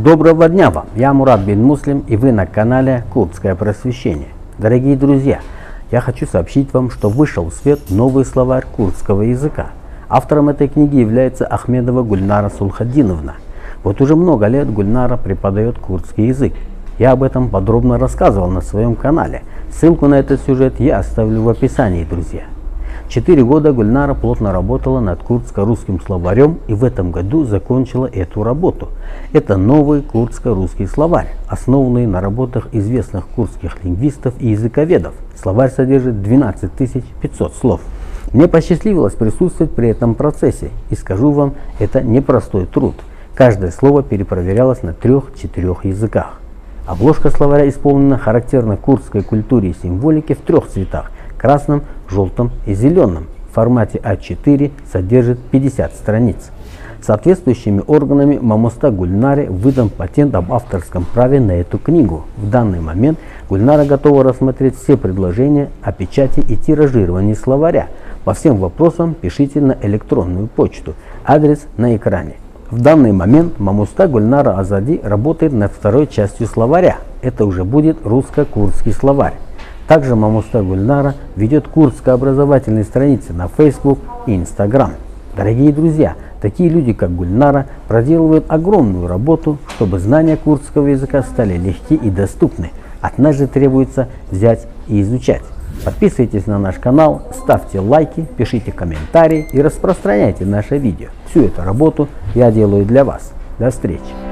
Доброго дня вам! Я Мурат бин Муслим, и вы на канале Курдское просвещение. Дорогие друзья, я хочу сообщить вам, что вышел в свет новый словарь курдского языка. Автором этой книги является Ахмедова Гульнара Сулхадиновна. Вот уже много лет Гульнара преподает курдский язык. Я об этом подробно рассказывал на своем канале. Ссылку на этот сюжет я оставлю в описании, друзья. 4 года Гульнара плотно работала над курдско-русским словарем и в этом году закончила эту работу. Это новый курдско-русский словарь, основанный на работах известных курдских лингвистов и языковедов. Словарь содержит 12 500 слов. Мне посчастливилось присутствовать при этом процессе, и скажу вам, это непростой труд. Каждое слово перепроверялось на 3-4 языках. Обложка словаря исполнена характерной курдской культуре и символике в 3 цветах – красном, желтом и зеленом. В формате А4 содержит 50 страниц. Соответствующими органами Мамуста Гульнаре выдан патент об авторском праве на эту книгу. В данный момент Гульнара готова рассмотреть все предложения о печати и тиражировании словаря. По всем вопросам пишите на электронную почту. Адрес на экране. В данный момент Мамуста Гульнара Азади работает над второй частью словаря. Это уже будет русско-курдский словарь. Также Мамуста Гульнара ведет курдско-образовательные страницы на Facebook и Instagram. Дорогие друзья, такие люди, как Гульнара, проделывают огромную работу, чтобы знания курдского языка стали легки и доступны. От нас же требуется взять и изучать. Подписывайтесь на наш канал, ставьте лайки, пишите комментарии и распространяйте наше видео. Всю эту работу я делаю для вас. До встречи!